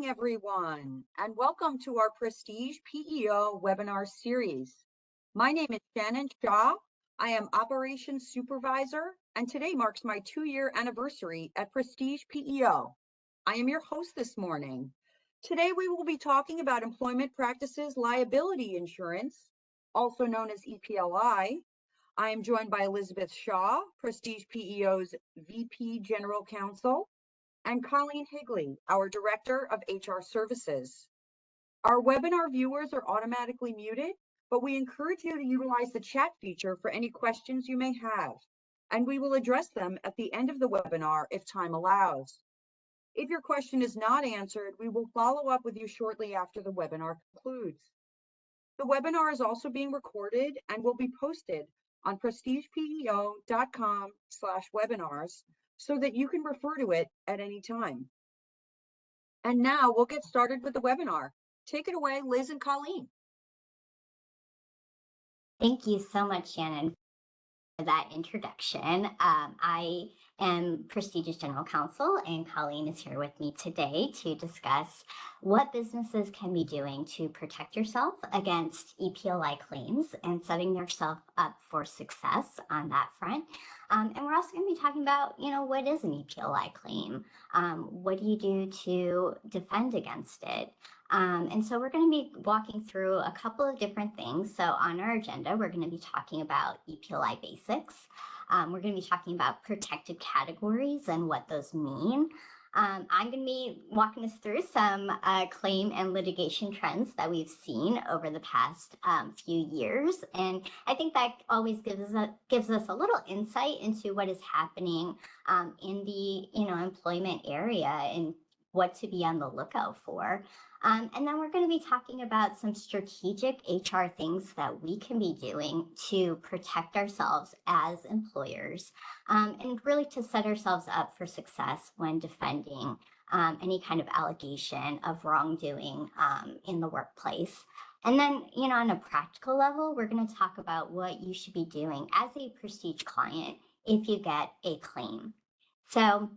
morning, everyone, and welcome to our Prestige PEO webinar series. My name is Shannon Shaw. I am Operations Supervisor, and today marks my 2-year anniversary at Prestige PEO. I am your host this morning. Today, we will be talking about employment practices liability insurance, also known as EPLI. I am joined by Elizabeth Shaw, Prestige PEO's VP General Counsel, and Colleen Higley, our Director of HR Services. Our webinar viewers are automatically muted, but we encourage you to utilize the chat feature for any questions you may have, and we will address them at the end of the webinar if time allows. If your question is not answered, we will follow up with you shortly after the webinar concludes. The webinar is also being recorded and will be posted on prestigepeo.com/webinars so that you can refer to it at any time. And now we'll get started with the webinar. Take it away, Liz and Colleen. Thank you so much, Shannon, for that introduction. I am Prestige's General Counsel, and Colleen is here with me today to discuss what businesses can be doing to protect yourself against EPLI claims and setting yourself up for success on that front. And we're also going to be talking about, what is an EPLI claim? What do you do to defend against it? And so we're going to be walking through a couple of different things. So on our agenda, we're going to be talking about EPLI basics. We're going to be talking about protected categories and what those mean. I'm going to be walking us through some claim and litigation trends that we've seen over the past few years. And I think that always gives us a little insight into what is happening in the employment area and what to be on the lookout for. And then we're going to be talking about some strategic HR things that we can be doing to protect ourselves as employers and really to set ourselves up for success when defending any kind of allegation of wrongdoing in the workplace. And then, on a practical level, we're going to talk about what you should be doing as a Prestige client if you get a claim. So,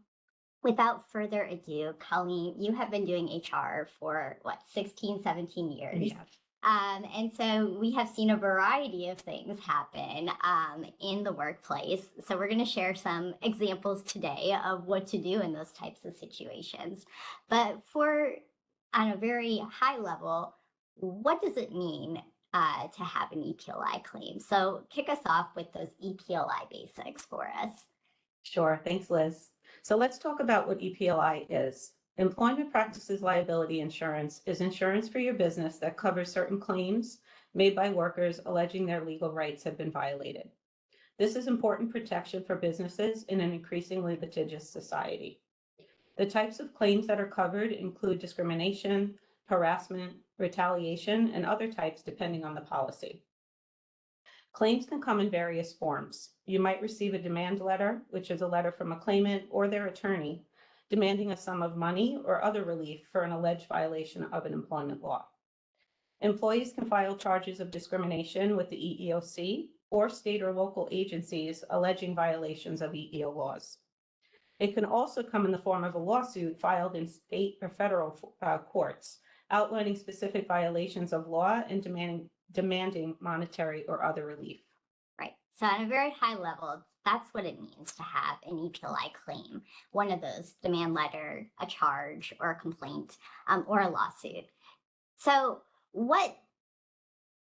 without further ado, Colleen, you have been doing HR for 16, 17 years. Yeah. And so we have seen a variety of things happen in the workplace. So we're going to share some examples today of what to do in those types of situations. But on a very high level, what does it mean to have an EPLI claim? So kick us off with those EPLI basics for us. Sure. Thanks, Liz. So let's talk about what EPLI is. Employment Practices Liability Insurance is insurance for your business that covers certain claims made by workers alleging their legal rights have been violated. This is important protection for businesses in an increasingly litigious society. The types of claims that are covered include discrimination, harassment, retaliation, and other types depending on the policy. Claims can come in various forms. You might receive a demand letter, which is a letter from a claimant or their attorney, demanding a sum of money or other relief for an alleged violation of an employment law. Employees can file charges of discrimination with the EEOC or state or local agencies alleging violations of EEO laws. It can also come in the form of a lawsuit filed in state or federal courts, outlining specific violations of law and demanding monetary or other relief. Right. So at a very high level, that's what it means to have an EPLI claim, one of those: demand letter, a charge, or a complaint, or a lawsuit. So what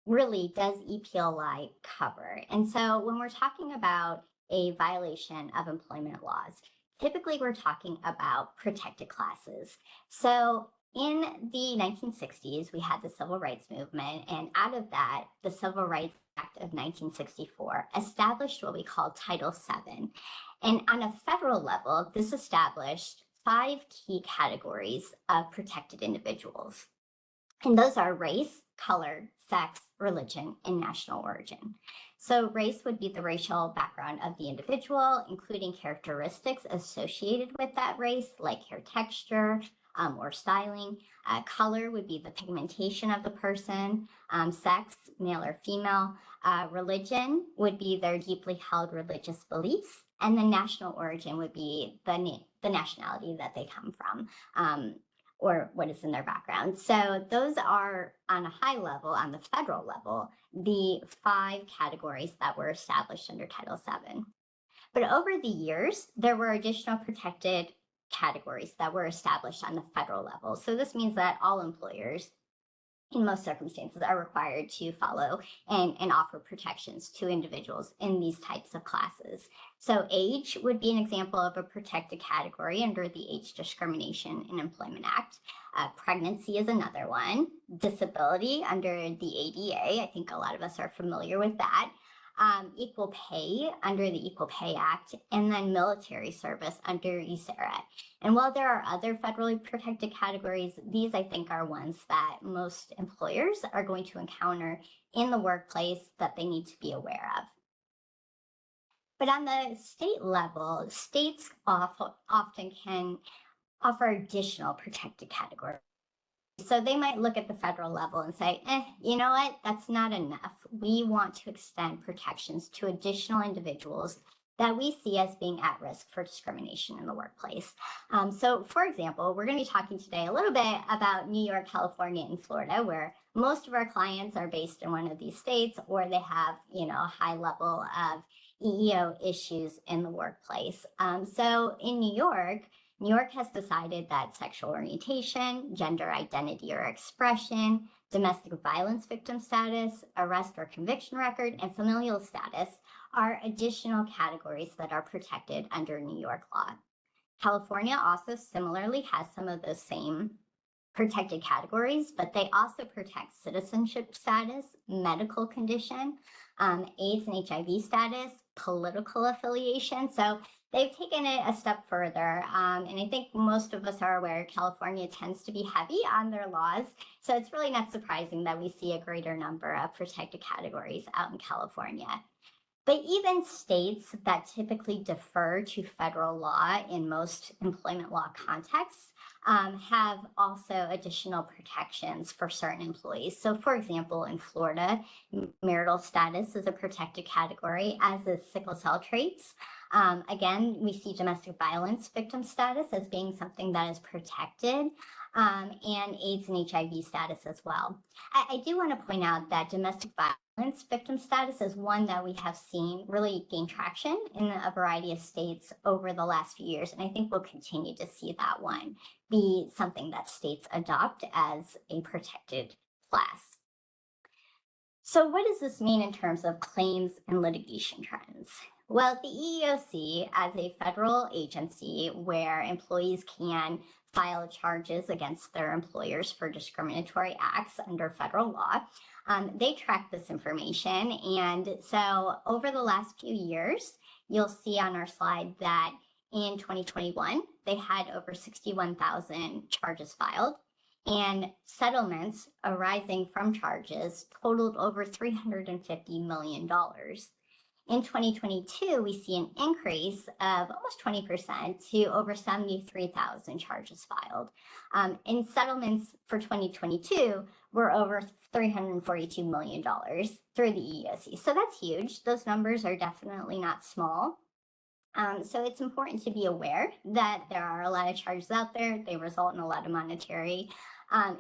really does EPLI cover? And so when we're talking about a violation of employment laws, typically we're talking about protected classes. So in the 1960s, we had the Civil Rights Movement, and out of that, the Civil Rights Act of 1964 established what we call Title VII. And on a federal level, this established 5 key categories of protected individuals. And those are race, color, sex, religion, and national origin. So race would be the racial background of the individual, including characteristics associated with that race, like hair texture, or styling. Color would be the pigmentation of the person. Sex, male or female. Religion would be their deeply held religious beliefs. And then national origin would be the nationality that they come from. or what is in their background. So those are, on a high level, on the federal level, the 5 categories that were established under Title VII. But over the years, there were additional protected categories that were established on the federal level. So this means that all employers, in most circumstances, are required to follow and offer protections to individuals in these types of classes. So age would be an example of a protected category under the Age Discrimination in Employment Act. Pregnancy is another one. Disability under the ADA, I think a lot of us are familiar with that. Equal pay under the Equal Pay Act, and then military service under USERRA. And while there are other federally protected categories, these I think are ones that most employers are going to encounter in the workplace that they need to be aware of. But on the state level, states often can offer additional protected categories. So they might look at the federal level and say, you know what, that's not enough. We want to extend protections to additional individuals that we see as being at risk for discrimination in the workplace. So for example, we're going to be talking today a little bit about New York, California, and Florida, where most of our clients are based in one of these states, or they have, a high level of EEO issues in the workplace. So in New York has decided that sexual orientation, gender identity or expression, domestic violence victim status, arrest or conviction record, and familial status are additional categories that are protected under New York law. California also similarly has some of those same protected categories, but they also protect citizenship status, medical condition, AIDS and HIV status, political affiliation. So they've taken it a step further. And I think most of us are aware California tends to be heavy on their laws. So it's really not surprising that we see a greater number of protected categories out in California. But even states that typically defer to federal law in most employment law contexts have also additional protections for certain employees. So for example, in Florida, marital status is a protected category, as is sickle cell traits. Again, we see domestic violence victim status as being something that is protected, and AIDS and HIV status as well. I do want to point out that domestic violence victim status is one that we have seen really gain traction in a variety of states over the last few years, and I think we'll continue to see that one be something that states adopt as a protected class. So what does this mean in terms of claims and litigation trends? Well, the EEOC, as a federal agency where employees can file charges against their employers for discriminatory acts under federal law, they track this information. And so over the last few years, you'll see on our slide that in 2021, they had over 61,000 charges filed, and settlements arising from charges totaled over $350 million. In 2022, we see an increase of almost 20% to over 73,000 charges filed. And settlements for 2022 were over $342 million through the EEOC. So that's huge. Those numbers are definitely not small. So it's important to be aware that there are a lot of charges out there. They result in a lot of monetary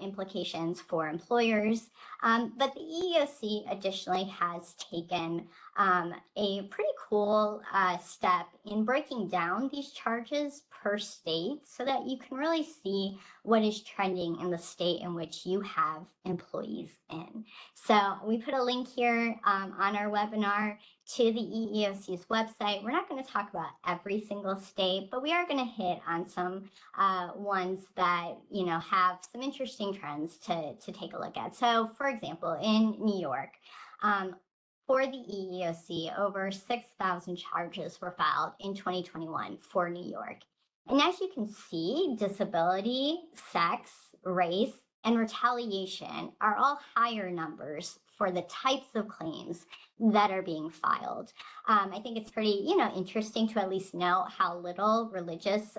implications for employers. But the EEOC additionally has taken a pretty cool step in breaking down these charges per state so that you can really see what is trending in the state in which you have employees in. So we put a link here on our webinar to the EEOC's website. We're not going to talk about every single state, but we are going to hit on some ones that have some interesting trends to take a look at. So for example, in New York, for the EEOC, over 6,000 charges were filed in 2021 for New York. And as you can see, disability, sex, race, and retaliation are all higher numbers for the types of claims that are being filed. I think it's pretty, interesting to at least know how little religious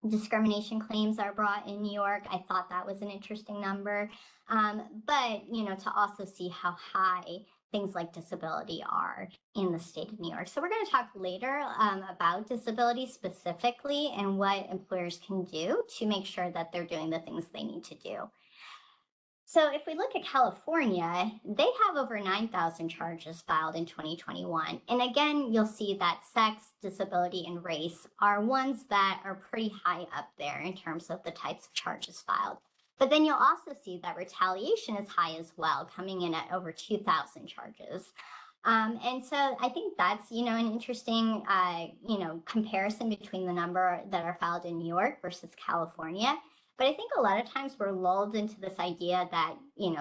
discrimination claims are brought in New York. I thought that was an interesting number. But, to also see how high things like disability are in the state of New York. So we're going to talk later about disability specifically and what employers can do to make sure that they're doing the things they need to do. So if we look at California, they have over 9,000 charges filed in 2021. And again, you'll see that sex, disability, and race are ones that are pretty high up there in terms of the types of charges filed. But then you'll also see that retaliation is high as well, coming in at over 2,000 charges. And so I think that's, an interesting, comparison between the number that are filed in New York versus California. But I think a lot of times we're lulled into this idea that,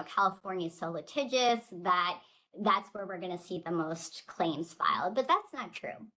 California is so litigious that that's where we're going to see the most claims filed. But that's not true.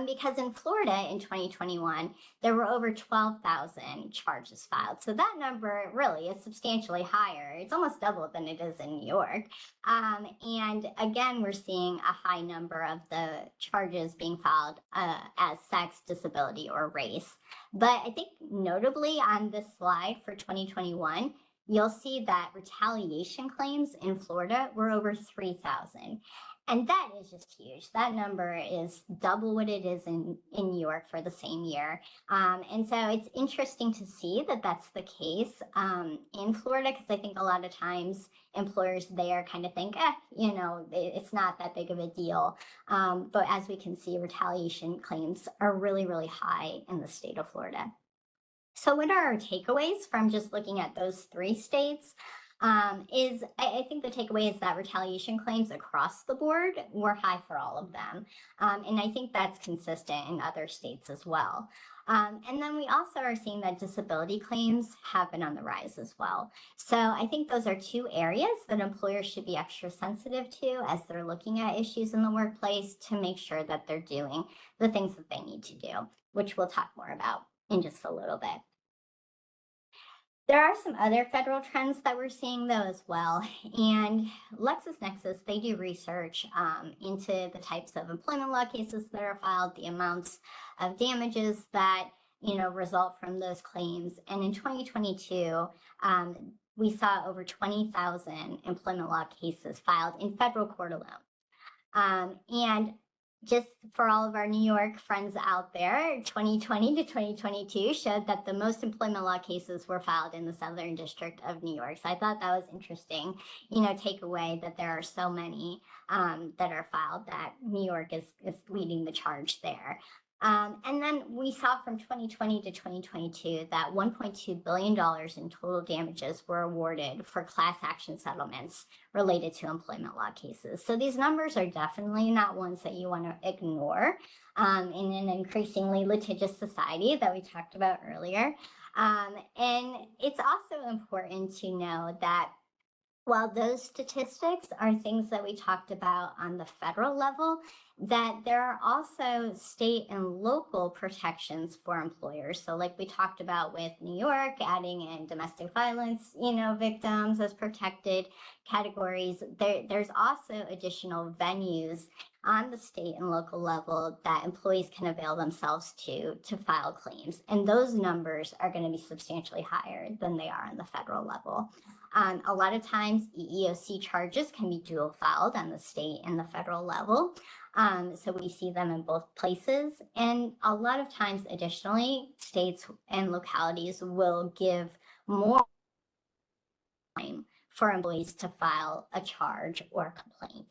Because in Florida in 2021, there were over 12,000 charges filed. So that number really is substantially higher. It's almost double than it is in New York. And again, we're seeing a high number of the charges being filed as sex, disability, or race. But I think notably on this slide for 2021, you'll see that retaliation claims in Florida were over 3,000. And that is just huge. That number is double what it is in New York for the same year. And so it's interesting to see that that's the case in Florida, because I think a lot of times employers there kind of think, it's not that big of a deal. But as we can see, retaliation claims are really, really high in the state of Florida. So what are our takeaways from just looking at those three states? I think the takeaway is that retaliation claims across the board were high for all of them. And I think that's consistent in other states as well. And then we also are seeing that disability claims have been on the rise as well. So I think those are two areas that employers should be extra sensitive to as they're looking at issues in the workplace to make sure that they're doing the things that they need to do, which we'll talk more about in just a little bit. There are some other federal trends that we're seeing though as well. And LexisNexis, they do research into the types of employment law cases that are filed, the amounts of damages that, result from those claims. And in 2022, we saw over 20,000 employment law cases filed in federal court alone. And just for all of our New York friends out there, 2020 to 2022 showed that the most employment law cases were filed in the Southern District of New York. So I thought that was interesting, take away that there are so many that are filed that New York is leading the charge there. And then we saw from 2020 to 2022 that $1.2 billion in total damages were awarded for class action settlements related to employment law cases. So these numbers are definitely not ones that you want to ignore in an increasingly litigious society that we talked about earlier. And it's also important to know that while those statistics are things that we talked about on the federal level, that there are also state and local protections for employers. So like we talked about with New York, adding in domestic violence, victims as protected categories, there's also additional venues on the state and local level that employees can avail themselves to file claims. And those numbers are going to be substantially higher than they are on the federal level. A lot of times EEOC charges can be dual filed on the state and the federal level. So we see them in both places. And a lot of times, additionally, states and localities will give more time for employees to file a charge or complaint.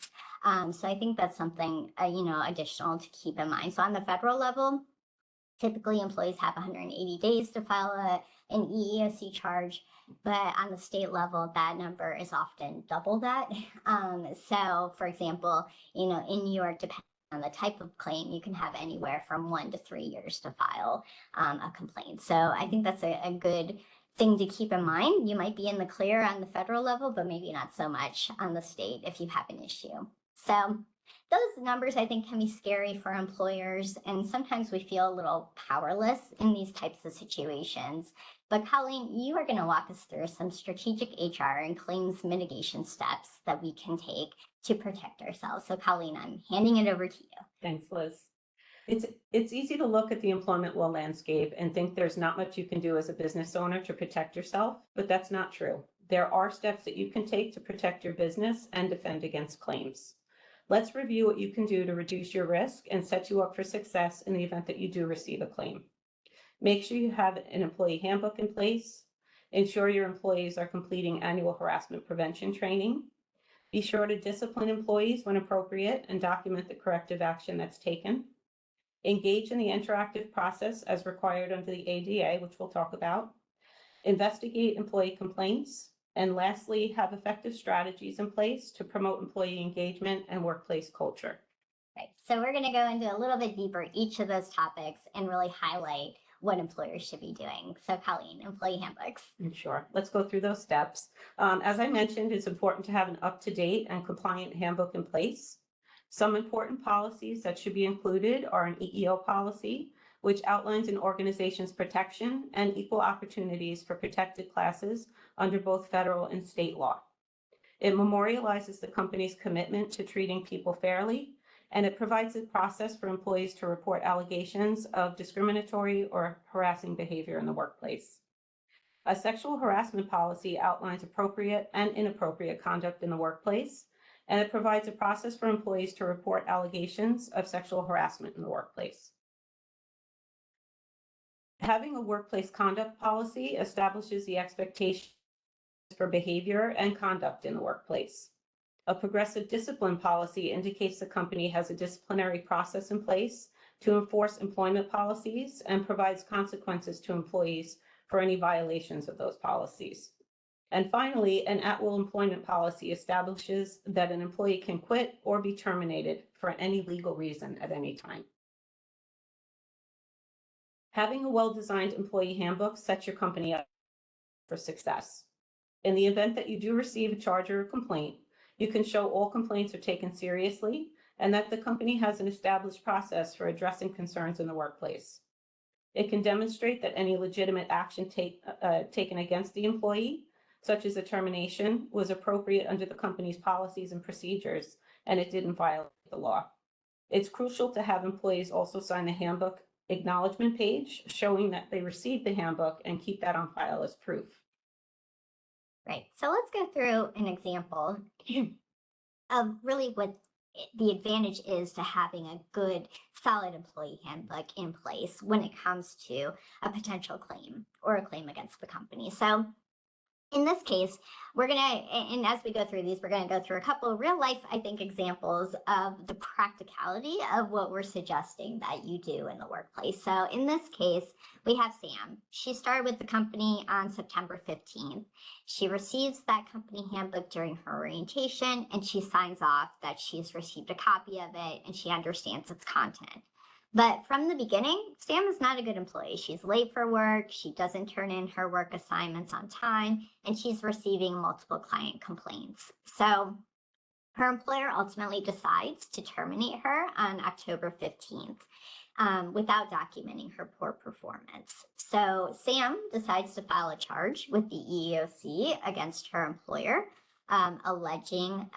So I think that's something, additional to keep in mind. So on the federal level, typically employees have 180 days to file an EEOC charge, but on the state level, that number is often double that. So for example, in New York, depending on the type of claim, you can have anywhere from 1 to 3 years to file a complaint. So I think that's a good thing to keep in mind. You might be in the clear on the federal level, but maybe not so much on the state if you have an issue. So those numbers, I think, can be scary for employers, and sometimes we feel a little powerless in these types of situations. But Colleen, you are going to walk us through some strategic HR and claims mitigation steps that we can take to protect ourselves. So Colleen, I'm handing it over to you. Thanks, Liz. It's easy to look at the employment law landscape and think there's not much you can do as a business owner to protect yourself, but that's not true. There are steps that you can take to protect your business and defend against claims. Let's review what you can do to reduce your risk and set you up for success in the event that you do receive a claim. Make sure you have an employee handbook in place. Ensure your employees are completing annual harassment prevention training. Be sure to discipline employees when appropriate and document the corrective action that's taken. Engage in the interactive process as required under the ADA, which we'll talk about. Investigate employee complaints. And lastly, have effective strategies in place to promote employee engagement and workplace culture. Right. So we're going to go into a little bit deeper each of those topics and really highlight what employers should be doing. So Colleen, employee handbooks. Sure. Let's go through those steps. As I mentioned, it's important to have an up-to-date and compliant handbook in place. Some important policies that should be included are an EEO policy, which outlines an organization's protection and equal opportunities for protected classes under both federal and state law. It memorializes the company's commitment to treating people fairly, and it provides a process for employees to report allegations of discriminatory or harassing behavior in the workplace. A sexual harassment policy outlines appropriate and inappropriate conduct in the workplace, and it provides a process for employees to report allegations of sexual harassment in the workplace. Having a workplace conduct policy establishes the expectations for behavior and conduct in the workplace. A progressive discipline policy indicates the company has a disciplinary process in place to enforce employment policies and provides consequences to employees for any violations of those policies. And finally, an at-will employment policy establishes that an employee can quit or be terminated for any legal reason at any time. Having a well-designed employee handbook sets your company up for success. In the event that you do receive a charge or a complaint, you can show all complaints are taken seriously and that the company has an established process for addressing concerns in the workplace. It can demonstrate that any legitimate action taken against the employee, such as a termination, was appropriate under the company's policies and procedures, and it didn't violate the law. It's crucial to have employees also sign the handbook acknowledgement page, showing that they received the handbook, and keep that on file as proof. Right. So let's go through an example of really what the advantage is to having a good, solid employee handbook in place when it comes to a potential claim or a claim against the company. So in this case, we're going to, and as we go through these, we're going to go through a couple of real life, I think, examples of the practicality of what we're suggesting that you do in the workplace. So in this case, we have Sam. She started with the company on September 15th. She receives that company handbook during her orientation, and she signs off that she's received a copy of it and she understands its content. But from the beginning, Sam is not a good employee. She's late for work, she doesn't turn in her work assignments on time, and she's receiving multiple client complaints. So her employer ultimately decides to terminate her on October 15th without documenting her poor performance. So Sam decides to file a charge with the EEOC against her employer, alleging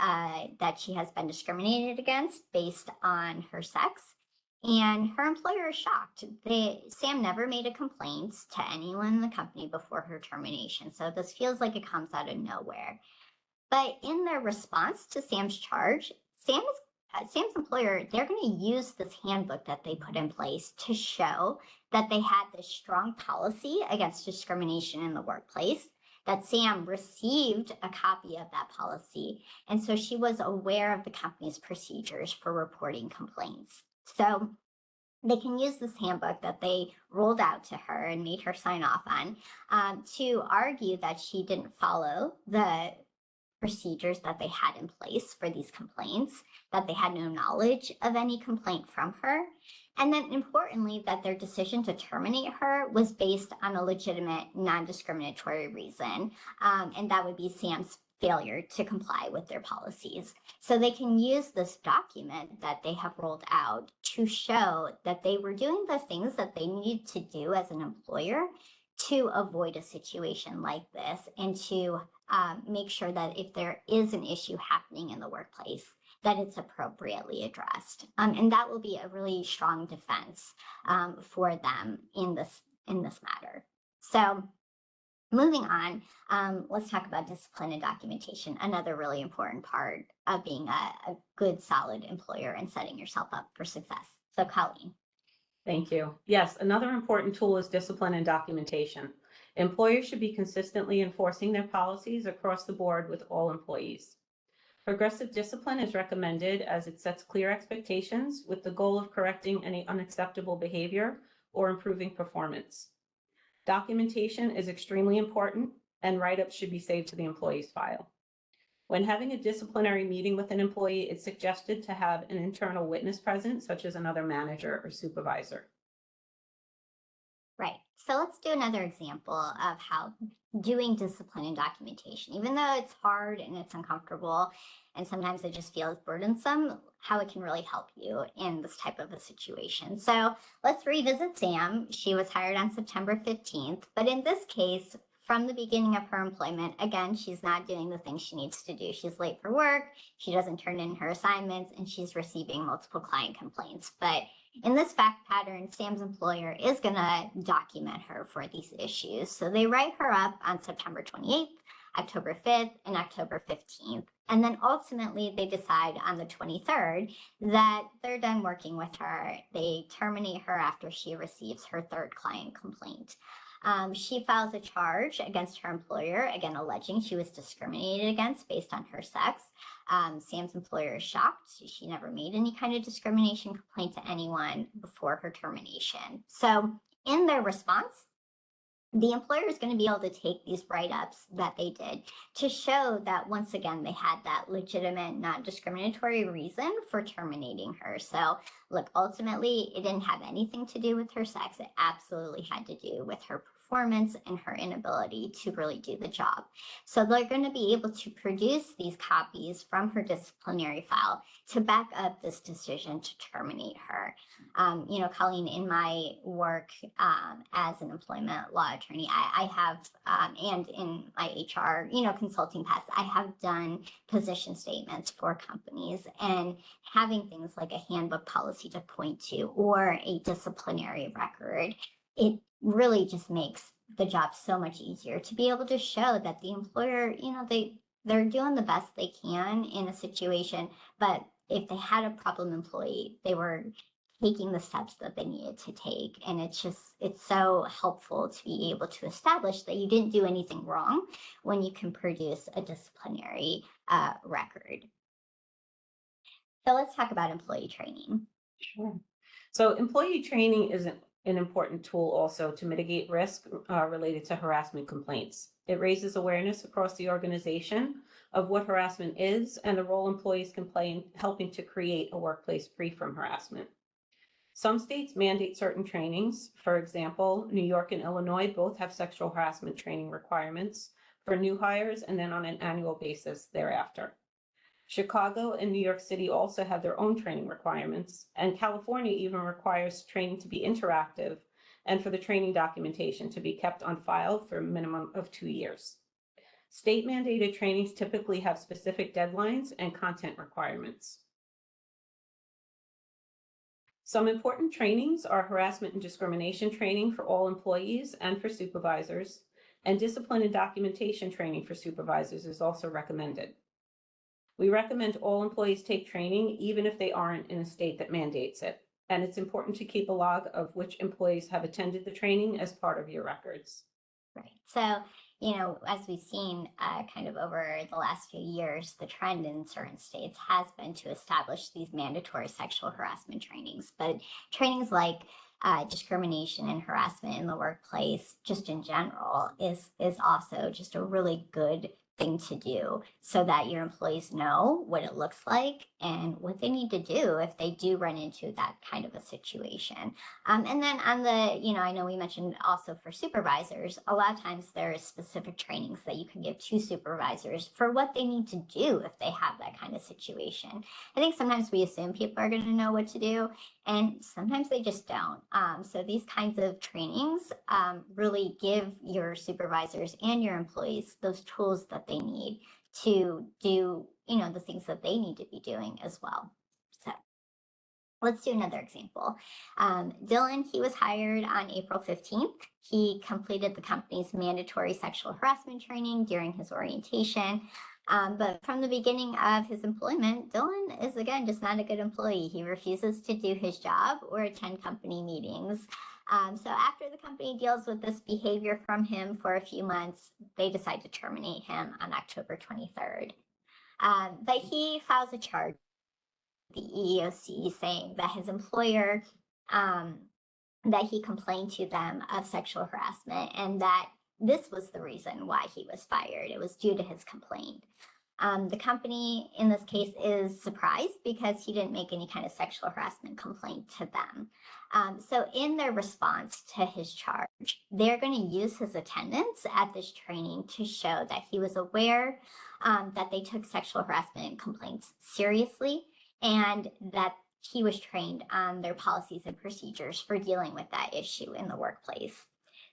that she has been discriminated against based on her sex. And her employer is shocked. Sam never made a complaint to anyone in the company before her termination. So this feels like it comes out of nowhere. But in their response to Sam's charge, Sam's employer, they're going to use this handbook that they put in place to show that they had this strong policy against discrimination in the workplace, that Sam received a copy of that policy. And so she was aware of the company's procedures for reporting complaints. So they can use this handbook that they rolled out to her and made her sign off on to argue that she didn't follow the procedures that they had in place for these complaints, that they had no knowledge of any complaint from her, and then importantly, that their decision to terminate her was based on a legitimate non-discriminatory reason, and that would be Sam's failure to comply with their policies. So they can use this document that they have rolled out to show that they were doing the things that they needed to do as an employer to avoid a situation like this and to make sure that if there is an issue happening in the workplace, that it's appropriately addressed. And that will be a really strong defense for them in this matter. So Moving on, let's talk about discipline and documentation, another really important part of being a good, solid employer and setting yourself up for success. So Colleen. Thank you. Yes, another important tool is discipline and documentation. Employers should be consistently enforcing their policies across the board with all employees. Progressive discipline is recommended as it sets clear expectations with the goal of correcting any unacceptable behavior or improving performance. Documentation is extremely important, and write-ups should be saved to the employee's file. When having a disciplinary meeting with an employee, it's suggested to have an internal witness present, such as another manager or supervisor. Right. So let's do another example of how doing discipline and documentation, even though it's hard and it's uncomfortable, and sometimes it just feels burdensome, how it can really help you in this type of a situation. So let's revisit Sam. She was hired on September 15th, but in this case, from the beginning of her employment, again, she's not doing the things she needs to do. She's late for work, she doesn't turn in her assignments, and she's receiving multiple client complaints. But in this fact pattern, Sam's employer is going to document her for these issues. So they write her up on September 28th, October 5th, and October 15th. And then ultimately they decide on the 23rd that they're done working with her. They terminate her after she receives her third client complaint. She files a charge against her employer, again, alleging she was discriminated against based on her sex. Sam's employer is shocked. She never made any kind of discrimination complaint to anyone before her termination. So in their response, the employer is going to be able to take these write-ups that they did to show that, once again, they had that legitimate, non-discriminatory reason for terminating her. So look, ultimately, it didn't have anything to do with her sex. It absolutely had to do with her performance and her inability to really do the job. So they're going to be able to produce these copies from her disciplinary file to back up this decision to terminate her. Colleen, in my work as an employment law attorney, I have, and in my HR, consulting past, I have done position statements for companies, and having things like a handbook policy to point to or a disciplinary record, it really just makes the job so much easier to be able to show that the employer, they're doing the best they can in a situation, but if they had a problem employee, they were taking the steps that they needed to take. And it's so helpful to be able to establish that you didn't do anything wrong when you can produce a disciplinary record. So let's talk about employee training. Sure. So employee training is an important tool also to mitigate risk related to harassment complaints. It raises awareness across the organization of what harassment is and the role employees can play in helping to create a workplace free from harassment. Some states mandate certain trainings. For example, New York and Illinois both have sexual harassment training requirements for new hires and then on an annual basis thereafter. Chicago and New York City also have their own training requirements, and California even requires training to be interactive and for the training documentation to be kept on file for a minimum of 2 years. State mandated trainings typically have specific deadlines and content requirements. Some important trainings are harassment and discrimination training for all employees and for supervisors, and discipline and documentation training for supervisors is also recommended. We recommend all employees take training, even if they aren't in a state that mandates it. And it's important to keep a log of which employees have attended the training as part of your records. Right. So, as we've seen kind of over the last few years, the trend in certain states has been to establish these mandatory sexual harassment trainings. But trainings like discrimination and harassment in the workplace, just in general, is also just a really good thing to do so that your employees know what it looks like and what they need to do if they do run into that kind of a situation. And then on the, I know we mentioned also for supervisors, a lot of times there is specific trainings that you can give to supervisors for what they need to do if they have that kind of situation. I think sometimes we assume people are going to know what to do, and sometimes they just don't. So these kinds of trainings really give your supervisors and your employees those tools that they need to do, the things that they need to be doing as well. So. Let's do another example. Dylan, he was hired on April 15th. He completed the company's mandatory sexual harassment training during his orientation. But from the beginning of his employment, Dylan is, again, just not a good employee. He refuses to do his job or attend company meetings. So after the company deals with this behavior from him for a few months, they decide to terminate him on October 23rd. But he files a charge the EEOC saying that his employer, that he complained to them of sexual harassment and that this was the reason why he was fired. It was due to his complaint. The company in this case is surprised because he didn't make any kind of sexual harassment complaint to them. So in their response to his charge, they're going to use his attendance at this training to show that he was aware that they took sexual harassment complaints seriously and that he was trained on their policies and procedures for dealing with that issue in the workplace.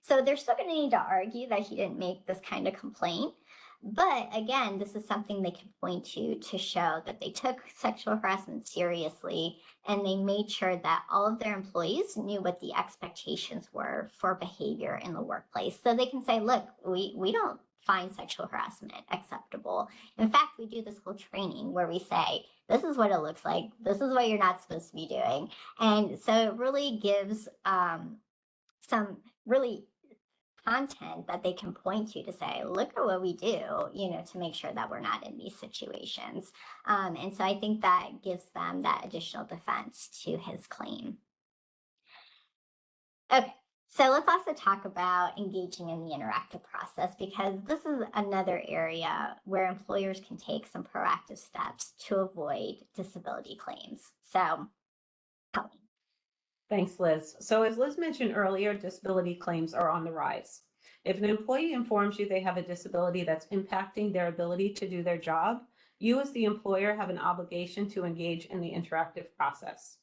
So they're still going to need to argue that he didn't make this kind of complaint. But again, this is something they can point to show that they took sexual harassment seriously and they made sure that all of their employees knew what the expectations were for behavior in the workplace. So they can say, look, we don't find sexual harassment acceptable. In fact, we do this whole training where we say, this is what it looks like. This is what you're not supposed to be doing. And so it really gives some really content that they can point to say, look at what we do, to make sure that we're not in these situations. And so I think that gives them that additional defense to his claim. Okay. So let's also talk about engaging in the interactive process, because this is another area where employers can take some proactive steps to avoid disability claims. So, Colleen. Thanks, Liz. So as Liz mentioned earlier, disability claims are on the rise. If an employee informs you they have a disability that's impacting their ability to do their job, you as the employer have an obligation to engage in the interactive process.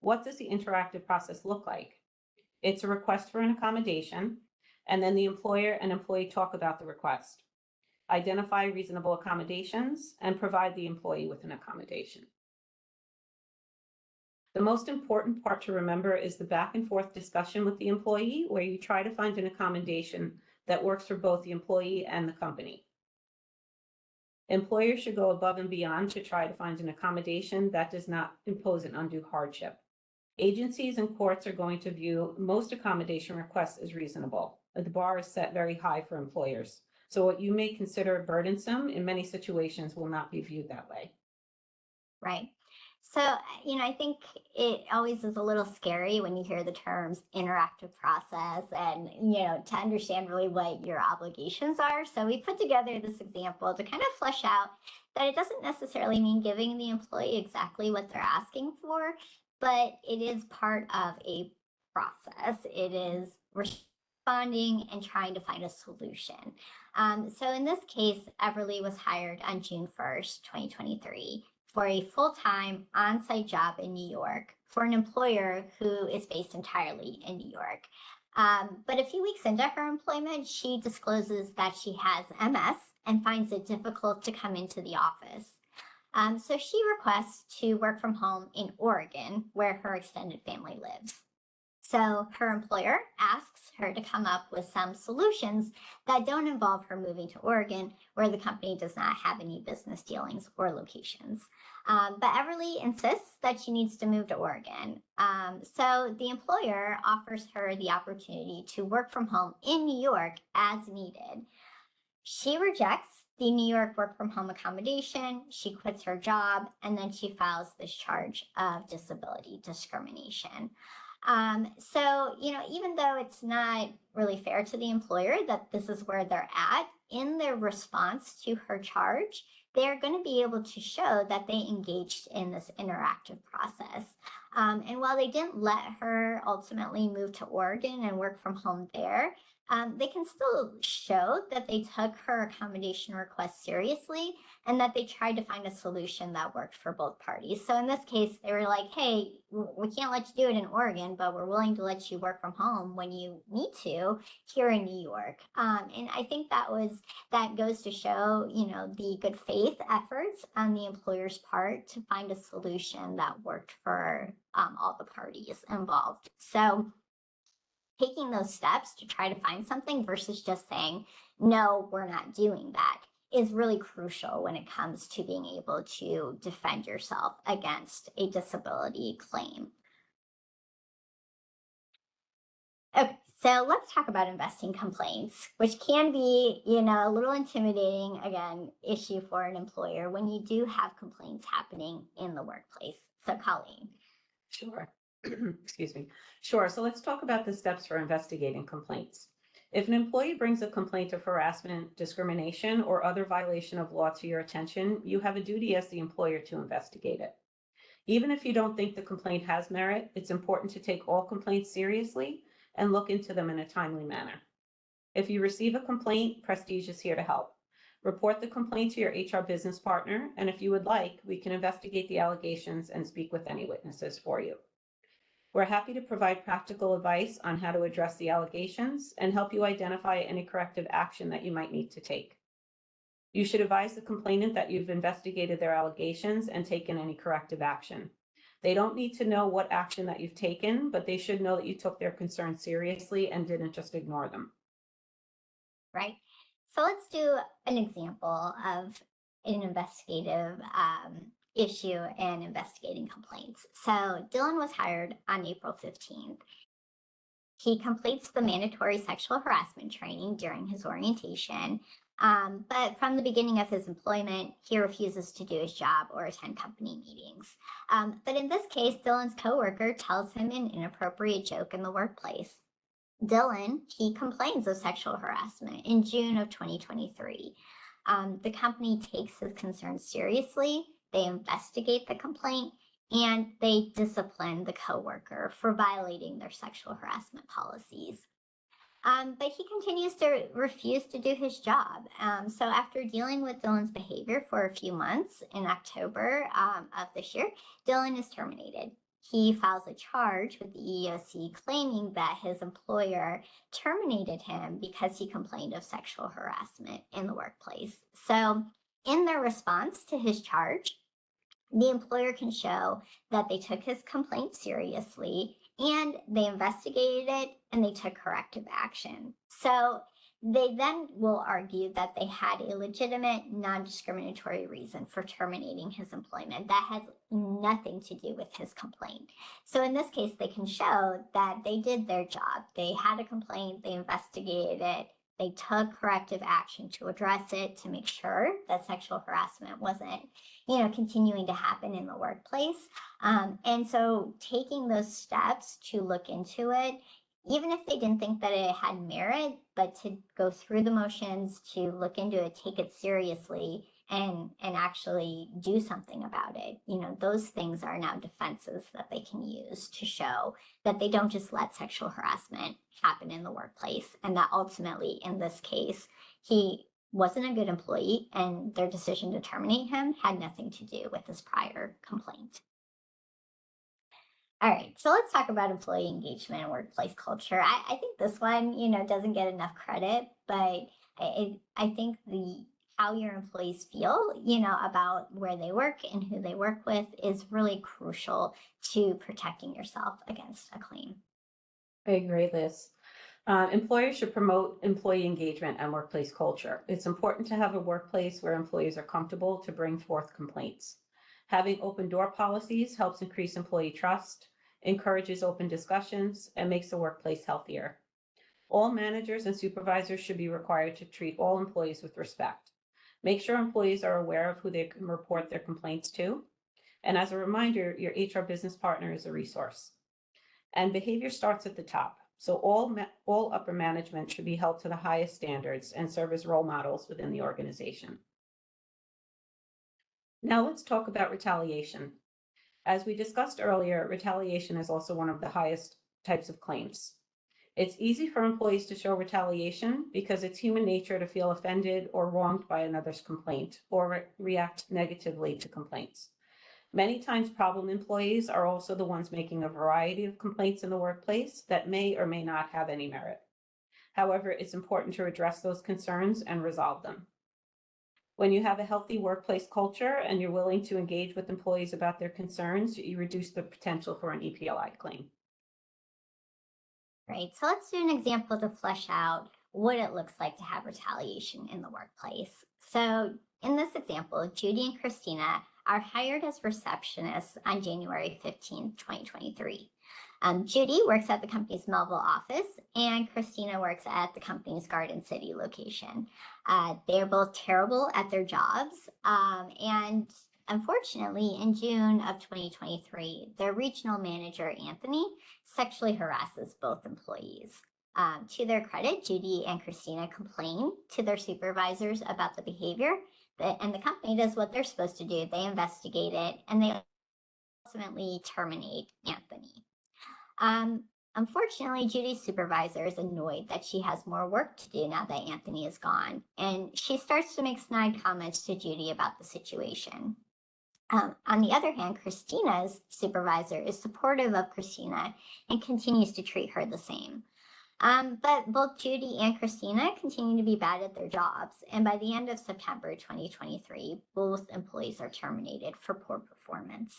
What does the interactive process look like? It's a request for an accommodation, and then the employer and employee talk about the request, identify reasonable accommodations, and provide the employee with an accommodation. The most important part to remember is the back and forth discussion with the employee, where you try to find an accommodation that works for both the employee and the company. Employers should go above and beyond to try to find an accommodation that does not impose an undue hardship. Agencies and courts are going to view most accommodation requests as reasonable. The bar is set very high for employers. So what you may consider burdensome in many situations will not be viewed that way. Right. So, I think it always is a little scary when you hear the terms interactive process and, to understand really what your obligations are. So we put together this example to kind of flesh out that it doesn't necessarily mean giving the employee exactly what they're asking for, but it is part of a process. It is responding and trying to find a solution. So in this case, Everly was hired on June 1st, 2023. For a full-time on-site job in New York for an employer who is based entirely in New York. But a few weeks into her employment, she discloses that she has MS and finds it difficult to come into the office. So she requests to work from home in Oregon, where her extended family lives. So her employer asks her to come up with some solutions that don't involve her moving to Oregon, where the company does not have any business dealings or locations. But Everly insists that she needs to move to Oregon. So the employer offers her the opportunity to work from home in New York as needed. She rejects the New York work from home accommodation, she quits her job, and then she files this charge of disability discrimination. So, even though it's not really fair to the employer that this is where they're at, in their response to her charge, they're going to be able to show that they engaged in this interactive process. And while they didn't let her ultimately move to Oregon and work from home there, they can still show that they took her accommodation request seriously and that they tried to find a solution that worked for both parties. So in this case, they were like, hey, we can't let you do it in Oregon, but we're willing to let you work from home when you need to here in New York. And I think that goes to show, the good faith efforts on the employer's part to find a solution that worked for all the parties involved. So taking those steps to try to find something versus just saying, no, we're not doing that is really crucial when it comes to being able to defend yourself against a disability claim. Okay, so let's talk about investing complaints, which can be, a little intimidating, again, issue for an employer when you do have complaints happening in the workplace. So Colleen. Sure. Excuse me. Sure. So let's talk about the steps for investigating complaints. If an employee brings a complaint of harassment, discrimination, or other violation of law to your attention, you have a duty as the employer to investigate it. Even if you don't think the complaint has merit, it's important to take all complaints seriously and look into them in a timely manner. If you receive a complaint, Prestige is here to help. Report the complaint to your HR business partner, and if you would like, we can investigate the allegations and speak with any witnesses for you. We're happy to provide practical advice on how to address the allegations and help you identify any corrective action that you might need to take. You should advise the complainant that you've investigated their allegations and taken any corrective action. They don't need to know what action that you've taken, but they should know that you took their concerns seriously and didn't just ignore them. Right. So let's do an example of an investigative issue and investigating complaints. So Dylan was hired on April 15th. He completes the mandatory sexual harassment training during his orientation, but from the beginning of his employment, he refuses to do his job or attend company meetings. But in this case, Dylan's coworker tells him an inappropriate joke in the workplace. Dylan, he complains of sexual harassment in June of 2023. The company takes his concerns seriously. They investigate the complaint and they discipline the coworker for violating their sexual harassment policies. But he continues to refuse to do his job. So after dealing with Dylan's behavior for a few months in October of this year, Dylan is terminated. He files a charge with the EEOC claiming that his employer terminated him because he complained of sexual harassment in the workplace. So in their response to his charge, the employer can show that they took his complaint seriously and they investigated it and they took corrective action. So they then will argue that they had a legitimate non-discriminatory reason for terminating his employment that has nothing to do with his complaint. So in this case, they can show that they did their job. They had a complaint, they investigated it, they took corrective action to address it, to make sure that sexual harassment wasn't, continuing to happen in the workplace. And so taking those steps to look into it, even if they didn't think that it had merit, but to go through the motions, to look into it, take it seriously, and actually do something about it. Those things are now defenses that they can use to show that they don't just let sexual harassment happen in the workplace, and that ultimately, in this case, he wasn't a good employee, and their decision to terminate him had nothing to do with his prior complaint. All right, so let's talk about employee engagement and workplace culture. I think this one, doesn't get enough credit, but I think how your employees feel, about where they work and who they work with is really crucial to protecting yourself against a claim. I agree, Liz. Employers should promote employee engagement and workplace culture. It's important to have a workplace where employees are comfortable to bring forth complaints. Having open door policies helps increase employee trust, encourages open discussions, and makes the workplace healthier. All managers and supervisors should be required to treat all employees with respect. Make sure employees are aware of who they can report their complaints to. And as a reminder, your HR business partner is a resource. And behavior starts at the top. So all upper management should be held to the highest standards and serve as role models within the organization. Now let's talk about retaliation. As we discussed earlier, retaliation is also one of the highest types of claims. It's easy for employees to show retaliation because it's human nature to feel offended or wronged by another's complaint or react negatively to complaints. Many times problem employees are also the ones making a variety of complaints in the workplace that may or may not have any merit. However, it's important to address those concerns and resolve them. When you have a healthy workplace culture and you're willing to engage with employees about their concerns, you reduce the potential for an EPLI claim. Right. So let's do an example to flesh out what it looks like to have retaliation in the workplace. So in this example, Judy and Christina are hired as receptionists on January 15th, 2023. Judy works at the company's Melville office, and Christina works at the company's Garden City location. They're both terrible at their jobs, and unfortunately, in June of 2023, their regional manager, Anthony, sexually harasses both employees. To their credit, Judy and Christina complain to their supervisors about the behavior, and the company does what they're supposed to do. They investigate it, and they ultimately terminate Anthony. Unfortunately, Judy's supervisor is annoyed that she has more work to do now that Anthony is gone, and she starts to make snide comments to Judy about the situation. On the other hand, Christina's supervisor is supportive of Christina and continues to treat her the same. But both Judy and Christina continue to be bad at their jobs, and by the end of September 2023, both employees are terminated for poor performance.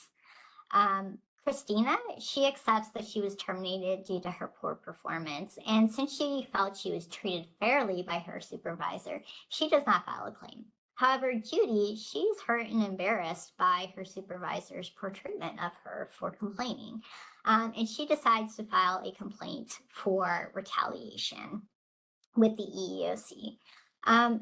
Christina, she accepts that she was terminated due to her poor performance, and since she felt she was treated fairly by her supervisor, she does not file a claim. However, Judy, she's hurt and embarrassed by her supervisor's poor treatment of her for complaining, and she decides to file a complaint for retaliation with the EEOC.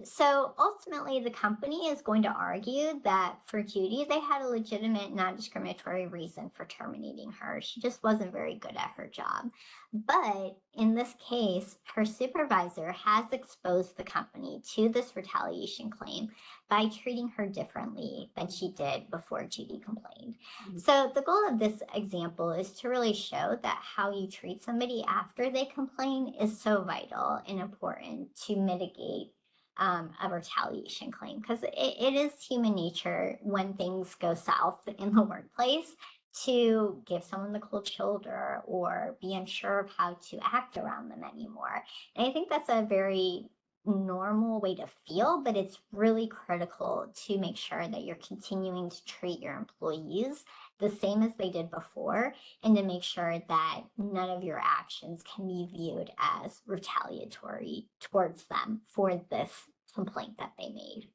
So ultimately, the company is going to argue that for Judy, they had a legitimate non-discriminatory reason for terminating her. She just wasn't very good at her job. But in this case, her supervisor has exposed the company to this retaliation claim by treating her differently than she did before Judy complained. So the goal of this example is to really show that how you treat somebody after they complain is so vital and important to mitigate a retaliation claim, because it is human nature when things go south in the workplace to give someone the cold shoulder or be unsure of how to act around them anymore. And I think that's a very normal way to feel, but it's really critical to make sure that you're continuing to treat your employees the same as they did before, and to make sure that none of your actions can be viewed as retaliatory towards them for this complaint that they made.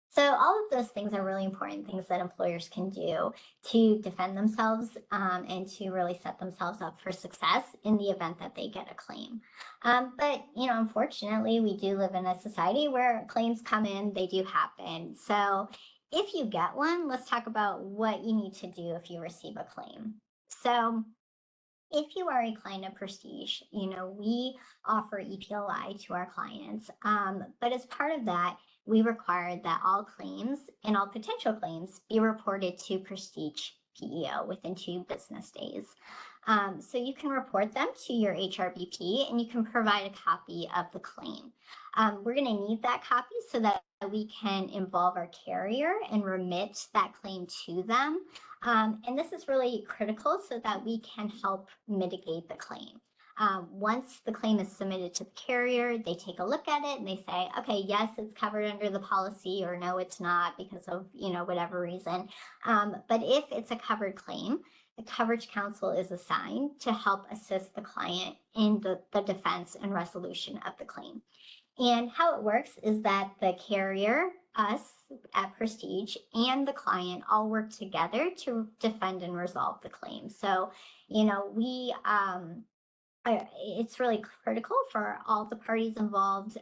So all of those things are really important things that employers can do to defend themselves and to really set themselves up for success in the event that they get a claim. But, unfortunately, we do live in a society where claims come in, they do happen. So if you get one, let's talk about what you need to do if you receive a claim. So if you are a client of Prestige, we offer EPLI to our clients. But as part of that, we require that all claims and all potential claims be reported to PrestigePEO within 2 business days. So you can report them to your HRBP and you can provide a copy of the claim. We're going to need that copy so that we can involve our carrier and remit that claim to them. And this is really critical so that we can help mitigate the claim. Once the claim is submitted to the carrier, they take a look at it and they say, okay, yes, it's covered under the policy, or no, it's not because of, whatever reason. But if it's a covered claim, the coverage counsel is assigned to help assist the client in the defense and resolution of the claim. And how it works is that the carrier, us at Prestige, and the client all work together to defend and resolve the claim. So, it's really critical for all the parties involved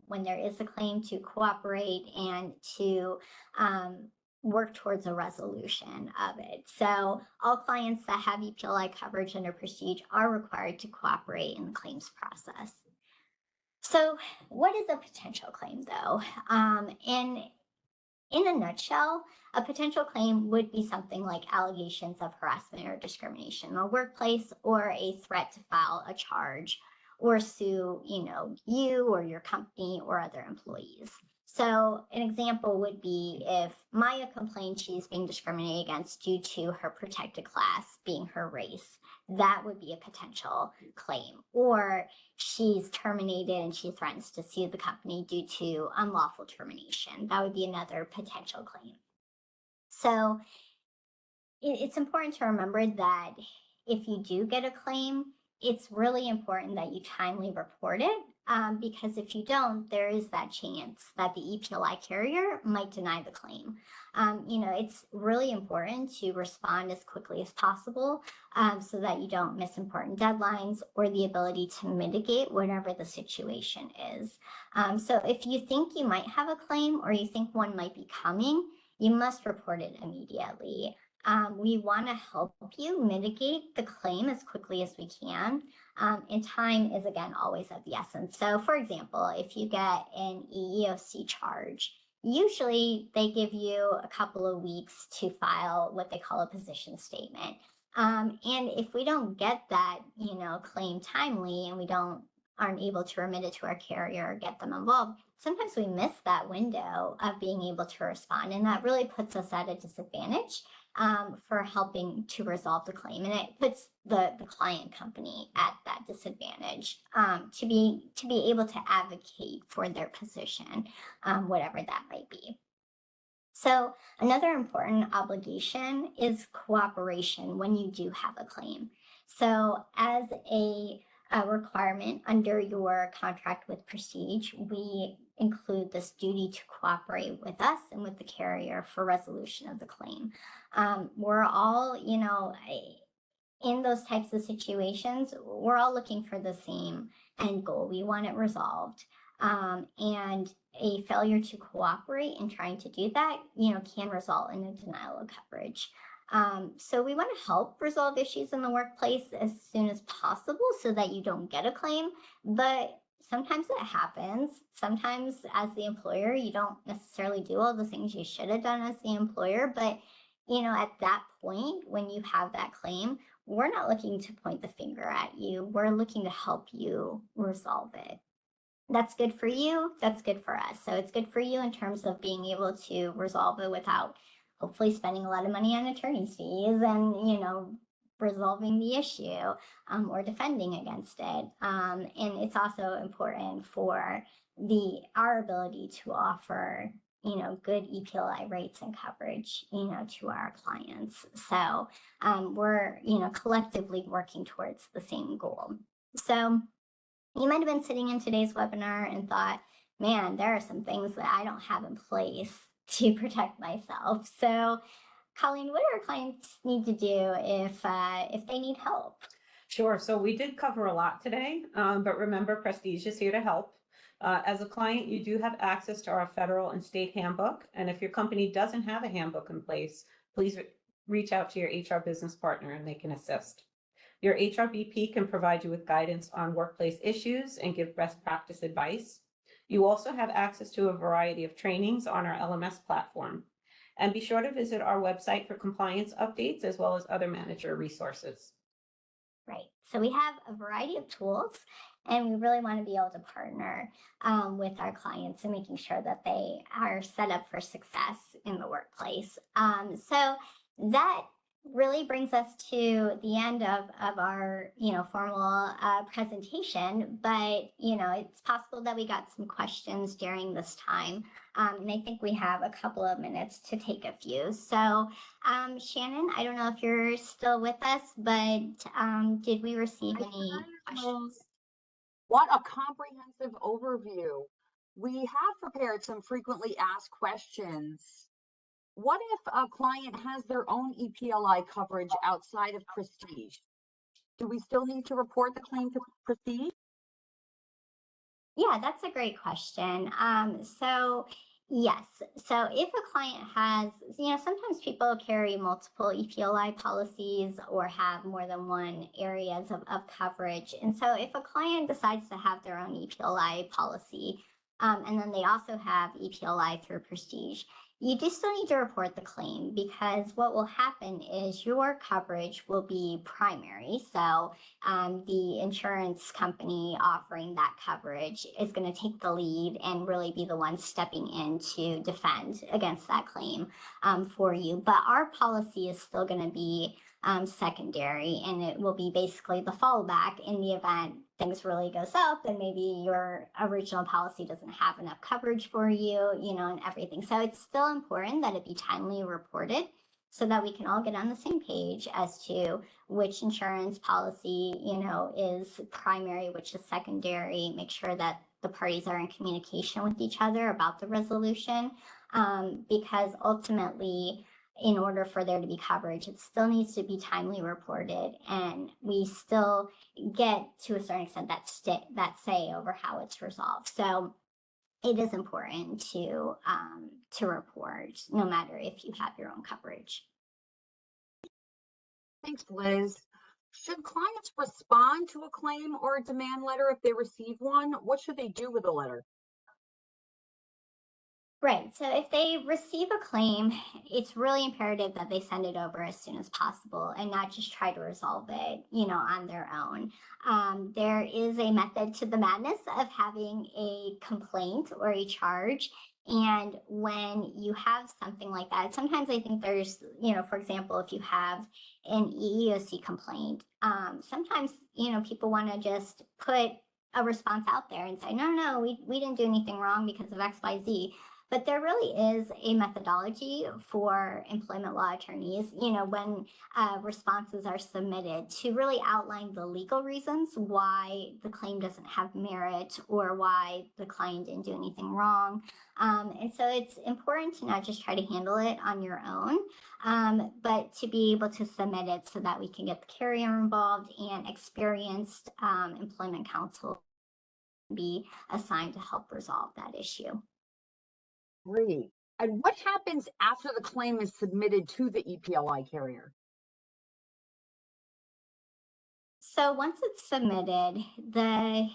when there is a claim to cooperate and to work towards a resolution of it. So all clients that have EPLI coverage under Prestige are required to cooperate in the claims process. So what is a potential claim, though? And in a nutshell, a potential claim would be something like allegations of harassment or discrimination in the workplace, or a threat to file a charge or sue, you or your company or other employees. So an example would be if Maya complained she's being discriminated against due to her protected class being her race, that would be a potential claim. Or she's terminated and she threatens to sue the company due to unlawful termination. That would be another potential claim. So it's important to remember that if you do get a claim, it's really important that you timely report it, because if you don't, there is that chance that the EPLI carrier might deny the claim. It's really important to respond as quickly as possible, so that you don't miss important deadlines or the ability to mitigate whatever the situation is. So if you think you might have a claim or you think one might be coming, you must report it immediately. We want to help you mitigate the claim as quickly as we can. And time is, again, always of the essence. So, for example, if you get an EEOC charge, usually they give you a couple of weeks to file what they call a position statement. And if we don't get that, claim timely, and we aren't able to remit it to our carrier or get them involved, sometimes we miss that window of being able to respond. And that really puts us at a disadvantage for helping to resolve the claim. And it puts the client company at that disadvantage to be able to advocate for their position, whatever that might be. So another important obligation is cooperation when you do have a claim. So as a requirement under your contract with Prestige, we include this duty to cooperate with us and with the carrier for resolution of the claim. We're all, in those types of situations, we're all looking for the same end goal. We want it resolved. And a failure to cooperate in trying to do that, can result in a denial of coverage. So we want to help resolve issues in the workplace as soon as possible so that you don't get a claim. But sometimes it happens. Sometimes as the employer, you don't necessarily do all the things you should have done as the employer. But, at that point, when you have that claim, we're not looking to point the finger at you. We're looking to help you resolve it. That's good for you. That's good for us. So it's good for you in terms of being able to resolve it without hopefully spending a lot of money on attorney's fees and, resolving the issue or defending against it. And it's also important for our ability to offer, good EPLI rates and coverage, to our clients. So we're, collectively working towards the same goal. So you might have been sitting in today's webinar and thought, man, there are some things that I don't have in place to protect myself. So, Colleen, what do our clients need to do if they need help? Sure. So we did cover a lot today, but remember, Prestige is here to help. As a client, you do have access to our federal and state handbook. And if your company doesn't have a handbook in place, please reach out to your HR business partner and they can assist. Your HRBP can provide you with guidance on workplace issues and give best practice advice. You also have access to a variety of trainings on our LMS platform. And be sure to visit our website for compliance updates as well as other manager resources. Right. So we have a variety of tools, and we really want to be able to partner with our clients and making sure that they are set up for success in the workplace. So that really brings us to the end of our formal presentation, but it's possible that we got some questions during this time, and I think we have a couple of minutes to take a few. So Shannon, I don't know if you're still with us, but did we receive any questions? What a comprehensive overview. We have prepared some frequently asked questions. What if a client has their own EPLI coverage outside of Prestige? Do we still need to report the claim to Prestige? Yeah, that's a great question. So yes, so if a client has, sometimes people carry multiple EPLI policies or have more than one areas of coverage. And so if a client decides to have their own EPLI policy, and then they also have EPLI through Prestige, you do still need to report the claim, because what will happen is your coverage will be primary. So the insurance company offering that coverage is going to take the lead and really be the one stepping in to defend against that claim for you. But our policy is still going to be secondary, and it will be basically the fallback in the event things really go south and maybe your original policy doesn't have enough coverage for you, and everything. So it's still important that it be timely reported so that we can all get on the same page as to which insurance policy, is primary, which is secondary. Make sure that the parties are in communication with each other about the resolution, because ultimately, in order for there to be coverage, it still needs to be timely reported, and we still get, to a certain extent, that say over how it's resolved. So it is important to report, no matter if you have your own coverage. Thanks, Liz. Should clients respond to a claim or a demand letter if they receive one? What should they do with the letter? Right. So if they receive a claim, it's really imperative that they send it over as soon as possible and not just try to resolve it, on their own. There is a method to the madness of having a complaint or a charge. And when you have something like that, sometimes I think there's, for example, if you have an EEOC complaint, sometimes, people want to just put a response out there and say, no, we didn't do anything wrong because of XYZ. But there really is a methodology for employment law attorneys, when responses are submitted, to really outline the legal reasons why the claim doesn't have merit or why the client didn't do anything wrong. And so it's important to not just try to handle it on your own, but to be able to submit it so that we can get the carrier involved and experienced employment counsel be assigned to help resolve that issue. Great. And what happens after the claim is submitted to the EPLI carrier? So once it's submitted, the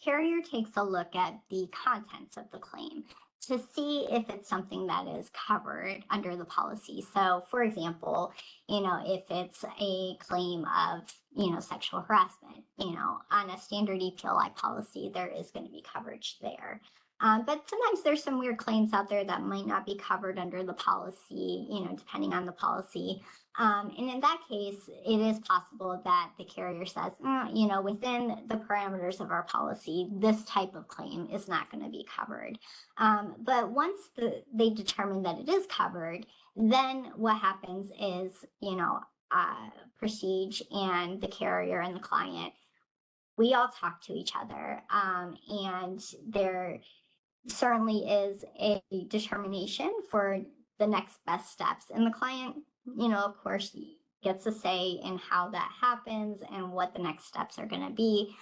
carrier takes a look at the contents of the claim to see if it's something that is covered under the policy. So for example, if it's a claim of, sexual harassment, on a standard EPLI policy, there is going to be coverage there. But sometimes there's some weird claims out there that might not be covered under the policy, depending on the policy. And in that case, it is possible that the carrier says, within the parameters of our policy, this type of claim is not going to be covered. But once they determine that it is covered, then what happens is, Prestige and the carrier and the client, we all talk to each other, and there certainly is a determination for the next best steps. And the client, of course, gets a say in how that happens and what the next steps are going to be.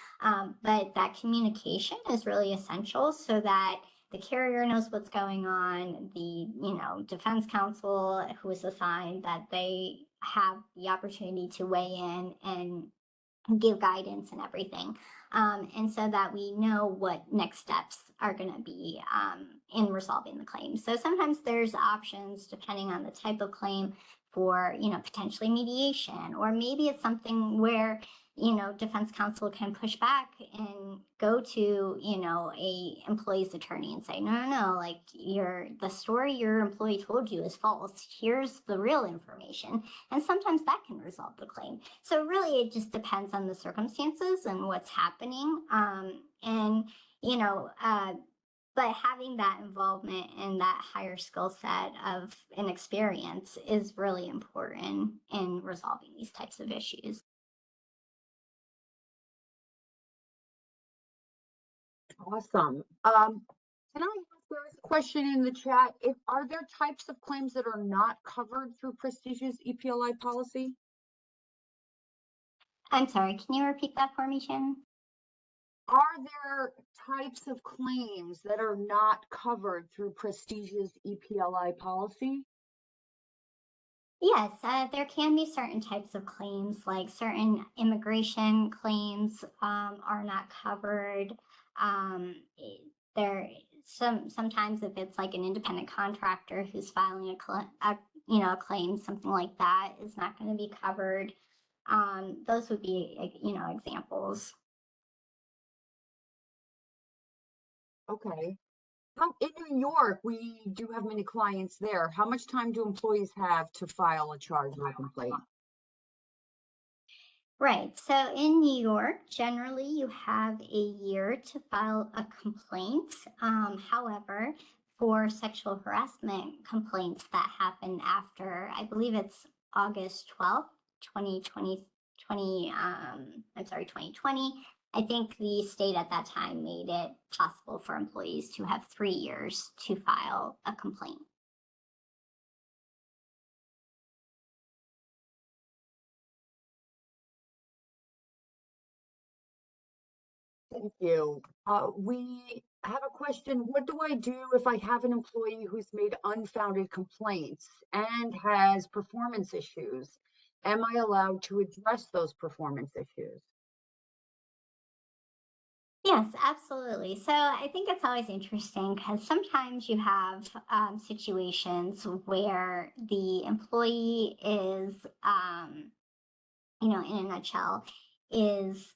But that communication is really essential so that the carrier knows what's going on, the, defense counsel who is assigned, that they have the opportunity to weigh in and give guidance and everything. And so that we know what next steps are going to be in resolving the claim. So sometimes there's options depending on the type of claim for, potentially mediation, or maybe it's something where, defense counsel can push back and go to, a employee's attorney and say, no, like the story your employee told you is false. Here's the real information. And sometimes that can resolve the claim. So really, it just depends on the circumstances and what's happening. But having that involvement and that higher skill set of an experience is really important in resolving these types of issues. Awesome. Can I ask, there's a question in the chat. Are there types of claims that are not covered through Prestige's EPLI policy? I'm sorry, can you repeat that for me, Shannon? Are there types of claims that are not covered through Prestige's EPLI policy? Yes, there can be certain types of claims, like certain immigration claims are not covered. sometimes if it's like an independent contractor who's filing a claim, something like that is not going to be covered. Those would be, examples. Okay. In New York, we do have many clients there. How much time do employees have to file a charge or a complaint? Right. So in New York, generally you have a year to file a complaint. However, for sexual harassment complaints that happen after, I believe it's August 12th, 2020, 2020, I think the state at that time made it possible for employees to have 3 years to file a complaint. Thank you. We have a question. What do I do if I have an employee who's made unfounded complaints and has performance issues? Am I allowed to address those performance issues? Yes, absolutely. So I think it's always interesting because sometimes you have situations where the employee is, in a nutshell, is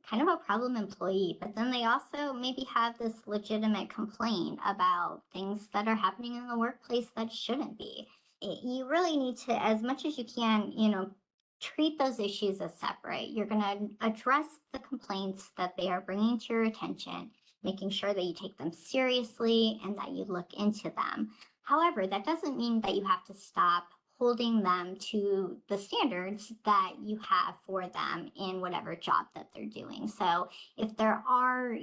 kind of a problem employee, but then they also maybe have this legitimate complaint about things that are happening in the workplace that shouldn't be. You really need to, as much as you can, treat those issues as separate. You're going to address the complaints that they are bringing to your attention, making sure that you take them seriously and that you look into them. However, that doesn't mean that you have to stop holding them to the standards that you have for them in whatever job that they're doing. So if there are,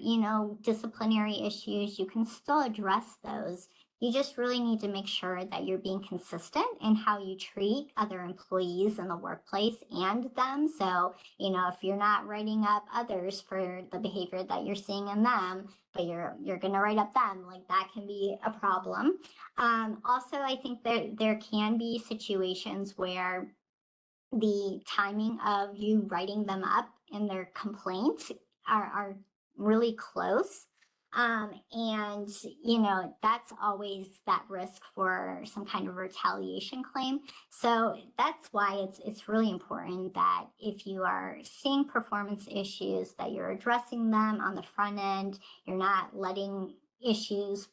disciplinary issues, you can still address those. You just really need to make sure that you're being consistent in how you treat other employees in the workplace and them. So, if you're not writing up others for the behavior that you're seeing in them, but you're going to write up them, like that can be a problem. Also, I think there can be situations where the timing of you writing them up in their complaints are really close. And, that's always that risk for some kind of retaliation claim. So that's why it's really important that if you are seeing performance issues, that you're addressing them on the front end, you're not letting issues,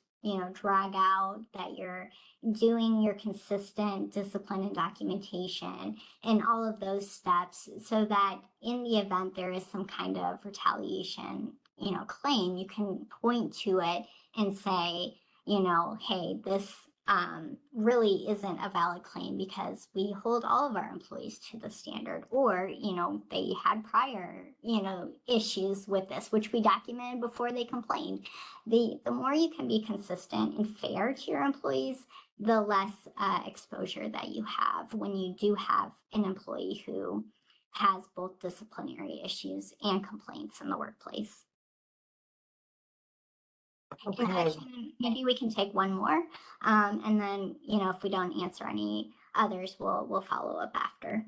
drag out, that you're doing your consistent discipline and documentation and all of those steps so that in the event there is some kind of retaliation, claim, you can point to it and say, hey, this really isn't a valid claim because we hold all of our employees to the standard, or, they had prior, issues with this, which we documented before they complained. The more you can be consistent and fair to your employees, the less exposure that you have when you do have an employee who has both disciplinary issues and complaints in the workplace. Okay. Actually, maybe we can take one more, and then if we don't answer any others, we'll follow up after.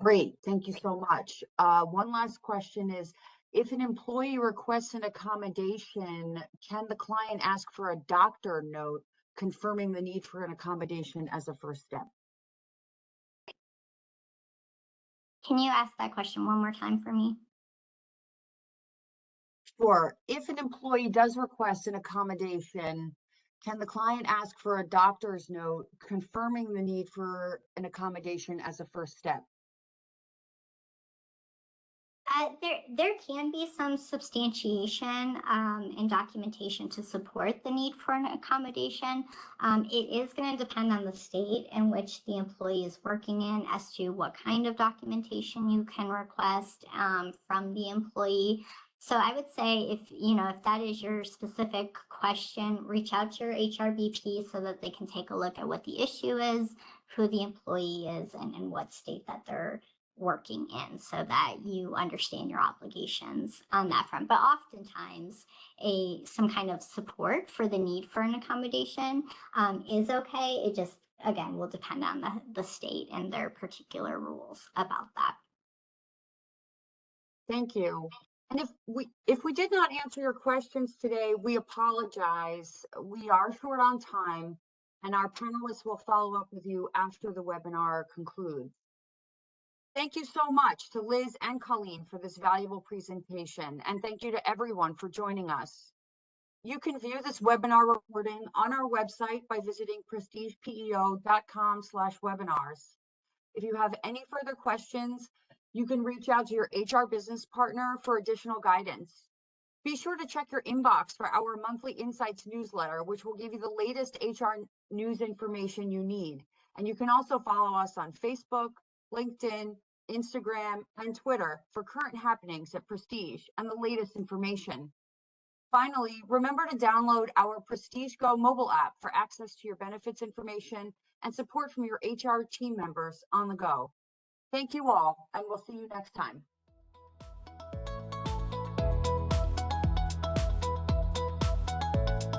Great. Thank you so much. One last question is, if an employee requests an accommodation, can the client ask for a doctor note confirming the need for an accommodation as a first step? Can you ask that question one more time for me? Sure. If an employee does request an accommodation, can the client ask for a doctor's note confirming the need for an accommodation as a first step? There can be some substantiation and documentation to support the need for an accommodation. It is going to depend on the state in which the employee is working in as to what kind of documentation you can request from the employee. So I would say if that is your specific question, reach out to your HRBP so that they can take a look at what the issue is, who the employee is, and what state that they're working in, so that you understand your obligations on that front. But oftentimes some kind of support for the need for an accommodation is okay. It just, again, will depend on the state and their particular rules about that. Thank you. And if we did not answer your questions today, we apologize. We are short on time, and our panelists will follow up with you after the webinar concludes. Thank you so much to Liz and Colleen for this valuable presentation, and thank you to everyone for joining us. You can view this webinar recording on our website by visiting prestigepeo.com/webinars. If you have any further questions, you can reach out to your HR business partner for additional guidance. Be sure to check your inbox for our monthly Insights newsletter, which will give you the latest HR news information you need. And you can also follow us on Facebook, LinkedIn, Instagram, and Twitter for current happenings at Prestige and the latest information. Finally, remember to download our Prestige Go mobile app for access to your benefits information and support from your HR team members on the go. Thank you all, and we'll see you next time.